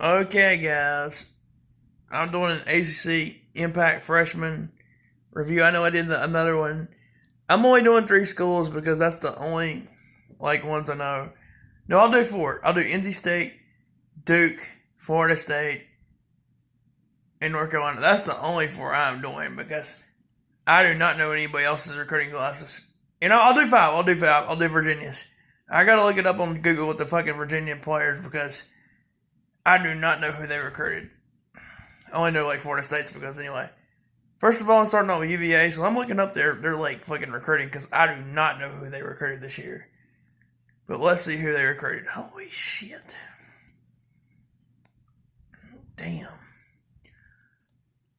Okay, guys. I'm doing an ACC Impact Freshman review. I know I did another one. I'm only doing 3 schools because that's the only ones I know. No, I'll do 4. I'll do NC State, Duke, Florida State, and North Carolina. That's the only 4 I'm doing because I do not know anybody else's recruiting classes. And I'll do 5. I'll do 5. I'll do Virginia's. I gotta look it up on Google with the fucking Virginia players because I do not know who they recruited. I only know Florida State's because anyway. First of all, I'm starting off with UVA, so I'm looking up their fucking recruiting because I do not know who they recruited this year. But let's see who they recruited. Holy shit. Damn.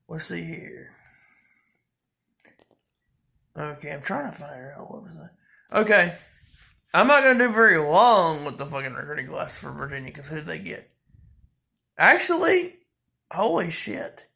Let's see here. Okay, I'm trying to find out what was that. Okay. I'm not going to do very long with the fucking recruiting class for Virginia because who did they get? Actually, holy shit.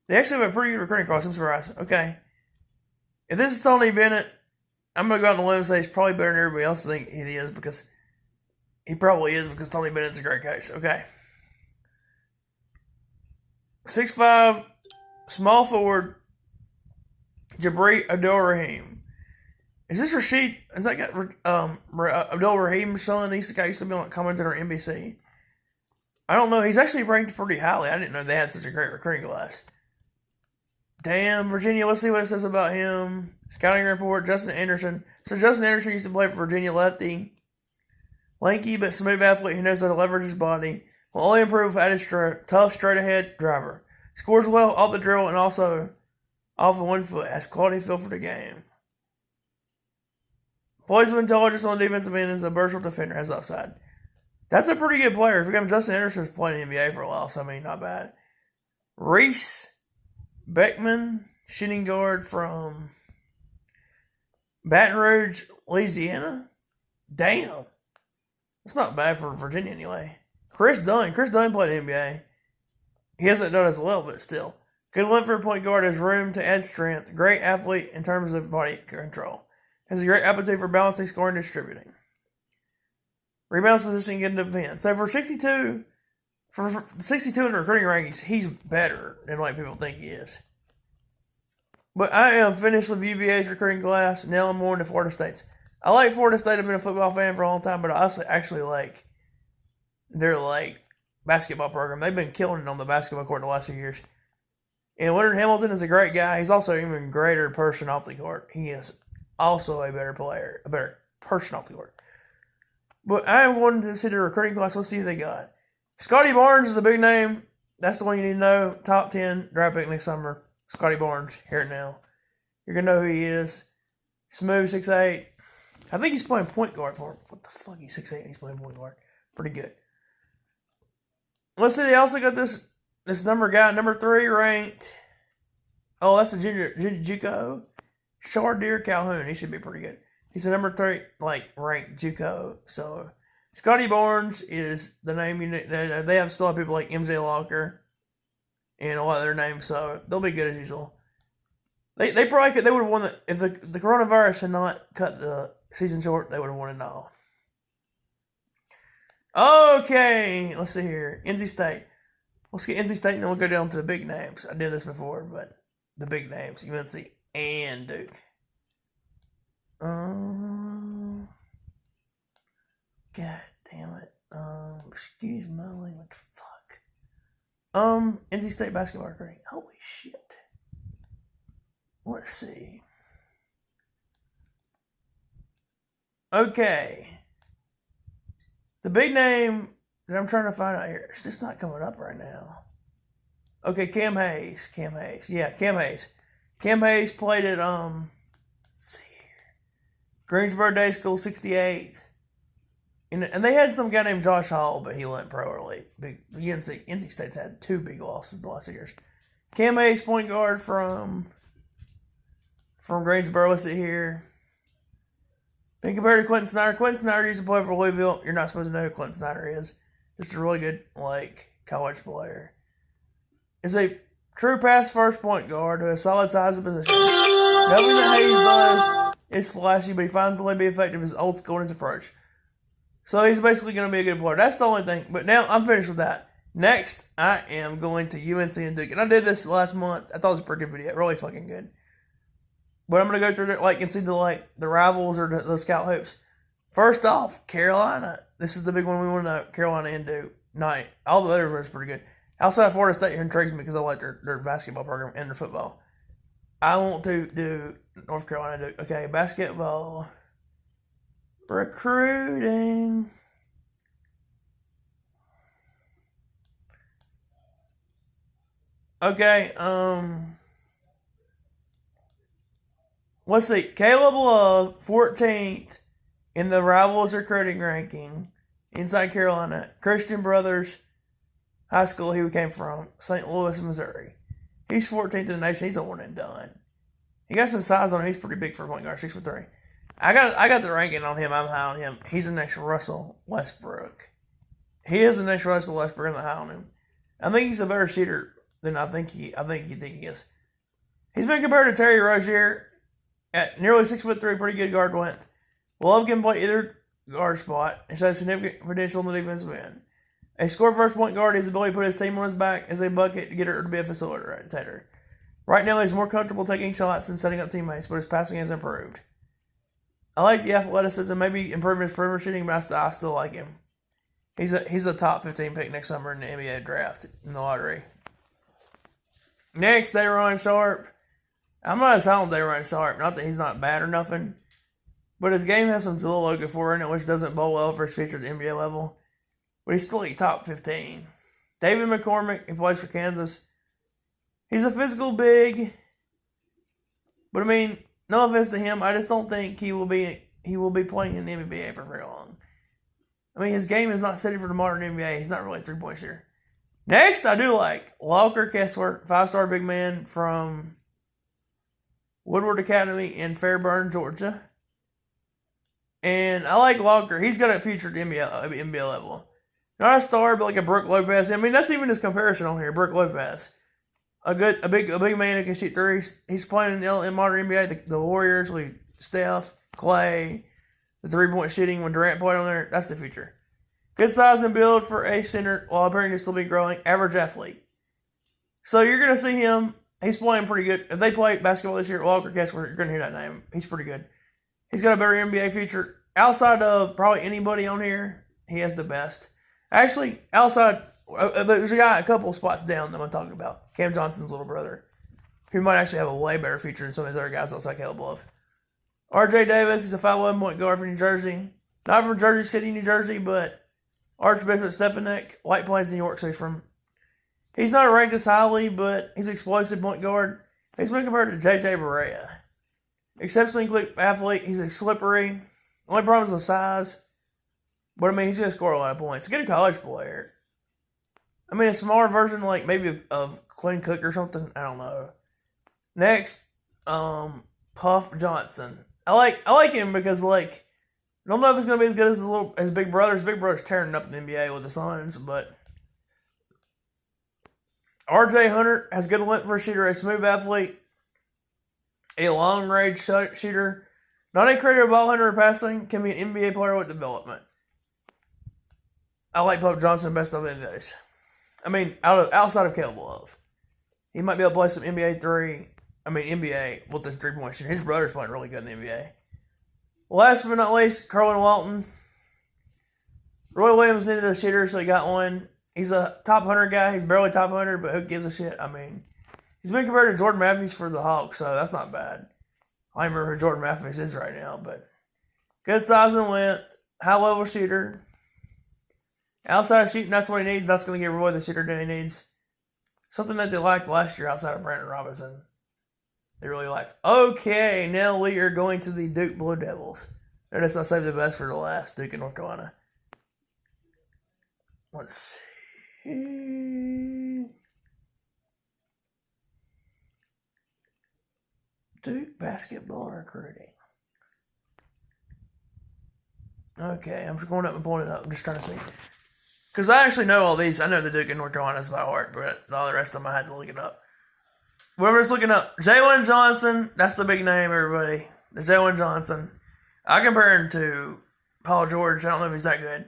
They actually have a pretty good recruiting class. I'm surprised. Okay. If this is Tony Bennett, I'm going to go out on the limb and say he's probably better than everybody else thinks he is because he probably is because Tony Bennett's a great coach. Okay. 6'5", small forward, Jabri Abdul-Rahim. Is this Rashid? Is that guy Abdul-Rahim or something? He's the guy who used to be on commentator on NBC. I don't know. He's actually ranked pretty highly. I didn't know they had such a great recruiting class. Damn, Virginia. Let's see what it says about him. Scouting report, Justin Anderson. So Justin Anderson used to play for Virginia lefty. Lanky but smooth athlete who knows how to leverage his body. Will only improve with added tough, straight-ahead driver. Scores well off the drill and also off of 1 foot. Has quality feel for the game. Plays with intelligence on the defensive end as a versatile defender. Has upside. That's a pretty good player. If you're going to Justin Anderson's playing in the NBA for a while, so I mean, not bad. Reese Beckman, shooting guard from Baton Rouge, Louisiana. Damn. That's not bad for Virginia anyway. Chris Dunn played in the NBA. He hasn't done as well, but still. Good one for a point guard. Has room to add strength. Great athlete in terms of body control. Has a great appetite for balancing, scoring, and distributing. Rebounds, positioning, and defense. So for 62 in the recruiting rankings, he's better than people think he is. But I am finished with UVA's recruiting class. Now I'm more into Florida State's. I like Florida State. I've been a football fan for a long time, but I also actually like their basketball program. They've been killing it on the basketball court the last few years. And Leonard Hamilton is a great guy. He's also an even greater person off the court. He is also a better player, a better person off the court. But I am going to see the recruiting class. Let's see who they got. Scotty Barnes is the big name. That's the one you need to know. Top 10 draft pick next summer. Scotty Barnes. Hear it now. You're going to know who he is. Smooth, 6'8". I think he's playing point guard for him. What the fuck? He's 6'8". He's playing point guard. Pretty good. Let's see. They also got this number guy. Number 3 ranked. Oh, that's a junior JUCO. Shardir Calhoun. He should be pretty good. He's a number 3, ranked JUCO. So, Scotty Barnes is the name you need. They still have people like MJ Locker and a lot of their names, so they'll be good as usual. They probably could. They would have won if the coronavirus had not cut the season short. They would have won it all. Okay, let's see here. NC State. Let's get NC State and then we'll go down to the big names. I did this before, but the big names: UNC and Duke. God damn it. Excuse my language. Fuck. NC State basketball recruiting. Holy shit. Let's see. Okay. The big name that I'm trying to find out here, it's just not coming up right now. Okay, Cam Hayes. Yeah, Cam Hayes. Cam Hayes played at, let's see here. Greensboro Day School, 68th. And they had some guy named Josh Hall, but he went pro early. NC State's had 2 big losses the last 2 years. Cam Hayes, point guard from Greensboro. Let's see here. Being compared to Quentin Snyder. Quentin Snyder used to play for Louisville. You're not supposed to know who Quentin Snyder is. Just a really good, college player. Is a true pass first point guard who has solid size and position. Nothing that Hayes does is flashy, but he finds the way to be effective is old school in his approach. So he's basically going to be a good player. That's the only thing. But now I'm finished with that. Next, I am going to UNC and Duke. And I did this last month. I thought it was a pretty good video. Really fucking good. But I'm going to go through and see the rivals or the scout hoops. First off, Carolina. This is the big one we want to know. Carolina and Duke. All the others are pretty good. Outside of Florida State, here intrigues me because I like their basketball program and their football. I want to do North Carolina Duke. Okay, basketball. Recruiting. Okay, let's see. Caleb Love, 14th in the Rivals recruiting ranking inside Carolina. Christian Brothers High School he came from, St. Louis, Missouri. He's 14th in the nation. He's a one and done. He got some size on him. He's pretty big for a point guard, 6'3". I got the ranking on him. I'm high on him. He's the next Russell Westbrook. He is the next Russell Westbrook. I'm high on him. I think he's a better shooter than I think he is. He's been compared to Terry Rozier at nearly 6'3", pretty good guard length. Love can play either guard spot and shows significant potential in the defensive end. A score first point guard, his ability to put his team on his back as a bucket to get her to be a facilitator. Right now, he's more comfortable taking shots than setting up teammates, but his passing has improved. I like the athleticism, maybe improving his perimeter shooting, but I still like him. He's a top 15 pick next summer in the NBA draft in the lottery. Next, Day'Ron Sharpe. I'm not as high on Day'Ron Sharpe. Not that he's not bad or nothing, but his game has some little looking for in it, which doesn't bowl well for his future at the NBA level. But he's still top 15. David McCormick, he plays for Kansas. He's a physical big, but I mean, no offense to him, I just don't think he will be playing in the NBA for very long. I mean, his game is not suited for the modern NBA. He's not really a three-point shooter. Next, I do like Walker Kessler, 5-star big man from Woodward Academy in Fairburn, Georgia. And I like Walker. He's got a future at the NBA level. Not a star, but like a Brook Lopez. I mean, that's even his comparison on here, Brook Lopez. A big man who can shoot threes. He's playing in modern NBA, the Warriors with Steph, Clay, the three-point shooting when Durant played on there. That's the future. Good size and build for a center while appearing to still be growing. Average athlete. So you're going to see him. He's playing pretty good. If they play basketball this year, Walker Kessler, you're going to hear that name. He's pretty good. He's got a better NBA future. Outside of probably anybody on here, he has the best. Actually, outside, there's a guy a couple spots down that I'm talking about. Cam Johnson's little brother, who might actually have a way better future than some of these other guys outside Caleb Love. R.J. Davis is a 5'11" point guard from New Jersey. Not from Jersey City, New Jersey, but Archbishop Stefanik, White Plains, New York, so he's not ranked as highly, but he's an explosive point guard. He's been compared to J.J. Barea. Exceptionally quick athlete. He's a slippery. Only problem is the size. But, I mean, he's going to score a lot of points. Get a college player. I mean, a smaller version, like, maybe of Quinn Cook or something. I don't know. Next, Puff Johnson. I like him because, like, I don't know if it's going to be as good as his big brother. His big brother's tearing up in the NBA with the Suns, but R.J. Hunter has good length for a shooter, a smooth athlete, a long-range shooter, not a creative ball hunter or passing, can be an NBA player with development. I like Puff Johnson best of any of those. I mean, outside of Caleb Love. He might be able to play some NBA with this three-point shooting. His brother's playing really good in the NBA. Last but not least, Kerwin Walton. Roy Williams needed a shooter, so he got one. He's a top 100 guy. He's barely top 100, but who gives a shit? I mean, he's been compared to Jordan Matthews for the Hawks, so that's not bad. I don't remember who Jordan Matthews is right now, but good size and length, high-level shooter. Outside of shooting, that's what he needs. That's going to give Roy the shooter that he needs. Something that they liked last year outside of Brandon Robinson. They really liked. Okay, now we are going to the Duke Blue Devils. Notice I saved the best for the last. Duke and North Carolina. Let's see. Duke basketball recruiting. Okay, I'm just going up and pulling it up. I'm just trying to see. Because I actually know all these. I know the Duke and North Carolina's by heart, but all the rest of them I had to look it up. But I'm just looking up. Jalen Johnson, that's the big name, everybody. The Jalen Johnson. I compare him to Paul George. I don't know if he's that good.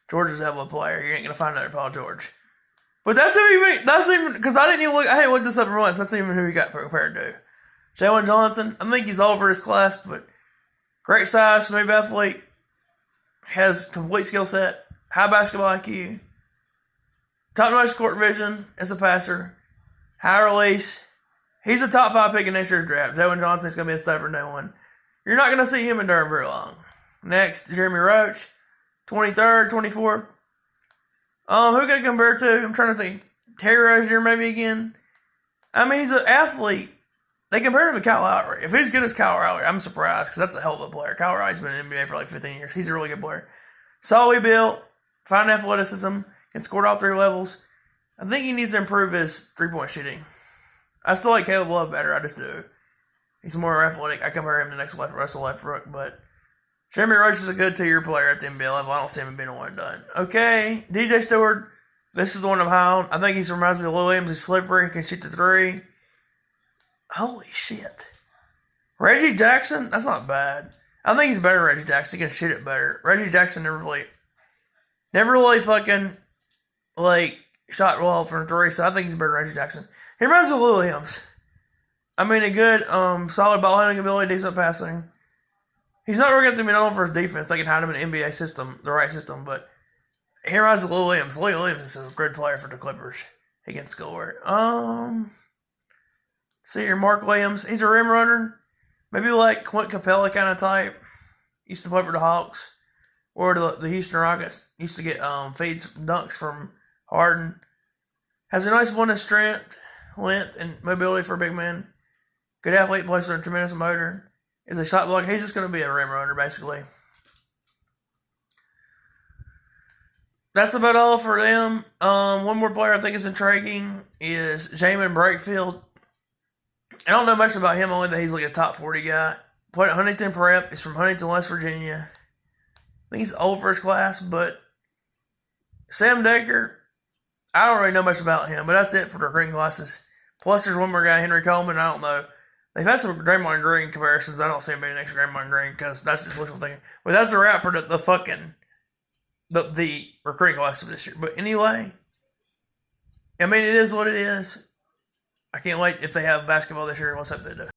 George is a hell of a player. You ain't going to find another Paul George. But that's even because I didn't look this up in once. That's even who he got compared to. Jalen Johnson. I think he's over his class, but great size, smooth athlete, has complete skill set, high basketball IQ, top notch court vision as a passer, high release. He's a top 5 pick in next year's draft. Jalen Johnson's going to be a stud from day one. You're not going to see him in Durham very long. Next, Jeremy Roach, 23rd, 24th. Who could I compare to? I'm trying to think. Terry Rozier maybe again. I mean, he's an athlete. They compare him to Kyle Lowry. If he's good as Kyle Lowry, I'm surprised because that's a hell of a player. Kyle Lowry's been in the NBA for like 15 years. He's a really good player. Solidly built, fine athleticism, can score at all 3 levels. I think he needs to improve his 3-point shooting. I still like Caleb Love better. I just do. He's more athletic. I compare him to Russell Westbrook, but Jeremy Roach is a good 2-year player at the NBA level. I don't see him being a one and done. Okay, DJ Stewart. This is the one I'm high on. I think he reminds me of Lou Williams. He's slippery. He can shoot the 3. Holy shit. Reggie Jackson? That's not bad. I think he's better than Reggie Jackson. He can shoot it better. Reggie Jackson never really fucking, shot well from 3, so I think he's better than Reggie Jackson. He reminds me of Lou Williams. I mean, a good, solid ball handling ability, decent passing. He's not really going to be known for his defense. They can hide him in the NBA system, the right system, but he reminds me of Lou Williams. Lou Williams is a great player for the Clippers. He can score. See here, Mark Williams. He's a rim runner. Maybe like Clint Capella kind of type. Used to play for the Hawks. Or the Houston Rockets. Used to get feeds, dunks from Harden. Has a nice one strength, length, and mobility for a big man. Good athlete, plays with a tremendous motor. Is a shot blocker. He's just going to be a rim runner, basically. That's about all for them. One more player I think is intriguing is Jamin Brakefield. I don't know much about him, only that he's like a top 40 guy. Played at Huntington Prep. He's from Huntington, West Virginia. I think he's old for his class, but Sam Decker, I don't really know much about him, but that's it for the recruiting classes. Plus, there's one more guy, Henry Coleman. I don't know. They've had some Draymond Green comparisons. I don't see him being next to Draymond Green because that's just wishful thinking. But that's a wrap for the recruiting classes this year. But anyway, I mean, it is what it is. I can't wait if they have basketball this year. Let's hope they do.